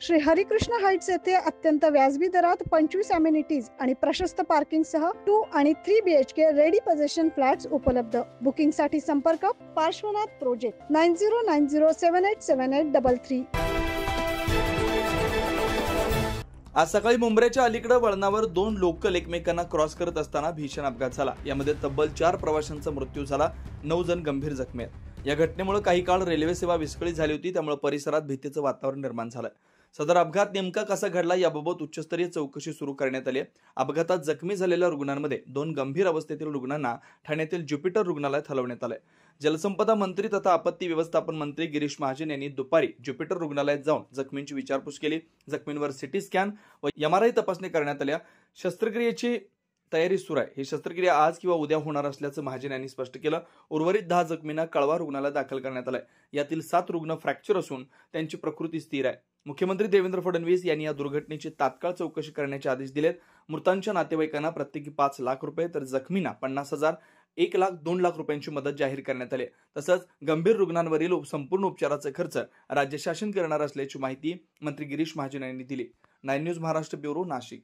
Shri Harikrishna Heights येथे अत्यंत व्याजबी दरात 25 अमेनिटीज आणि प्रशस्त पार्किंग सह 2 आणि 3 BHK रेडी पोझिशन फ्लॅट्स उपलब्ध। बुकिंग साठी संपर्क पार्श्वनाथ प्रोजेक्ट 9090787833। आज सकाळी मुंब्र्याच्या अलीकडे वळणावर दोन लोकल एकमेकांना क्रॉस करत असताना भीषण अपघात झाला। यामध्ये तब्बल 4 प्रवाशांचा मृत्यू झाला, 9 जण गंभीर जखमी आहेत। या घटनेमुळे काही काळ रेल्वे सेवा विस्कळीत झाली होती, त्यामुळे परिसरात भीतीचं वातावरण निर्माण झालं। सदर अपघात नेमका कसा घडला याबाबत उच्चस्तरीय चौकशी सुरू करण्यात आली आहे। अपघातात जखमी झालेल्या रुग्णांमध्ये 2 गंभीर अवस्थेतील रुग्णांना ठाण्यातील ज्युपिटर रुग्णालयात हलवण्यात आलंय। जलसंपदा मंत्री तथा आपत्ती व्यवस्थापन मंत्री गिरीश महाजन यांनी दुपारी ज्युपिटर रुग्णालयात जाऊन जखमींची विचारपूस केली। जखमींवर सिटी स्कॅन व MRI तपासणी करण्यात आल्या। शस्त्रक्रियेची तयारी सुरू आहे। ही शस्त्रक्रिया आज किंवा उद्या होणार असल्याचं महाजन यांनी स्पष्ट केलं। उर्वरित 10 जखमींना कळवा रुग्णालयात दाखल करण्यात आलंय। यातील 7 रुग्ण फ्रॅक्चर असून त्यांची प्रकृती स्थिर आहे। मुख्यमंत्री देवेंद्र फडणवीस यांनी या दुर्घटनेची तात्काळ चौकशी करण्याचे आदेश दिलेत। मृतांच्या नातेवाईकांना प्रत्येकी 5 लाख रुपये तर जखमींना 50,000, 1 लाख, 2 लाख रुपयांची मदत जाहीर करण्यात आली। तसंच गंभीर रुग्णांवरील संपूर्ण उपचाराचा खर्च राज्य शासन करणार असल्याची माहिती मंत्री गिरीश महाजन यांनी दिली। 9 न्यूज महाराष्ट्र ब्युरो, नाशिक।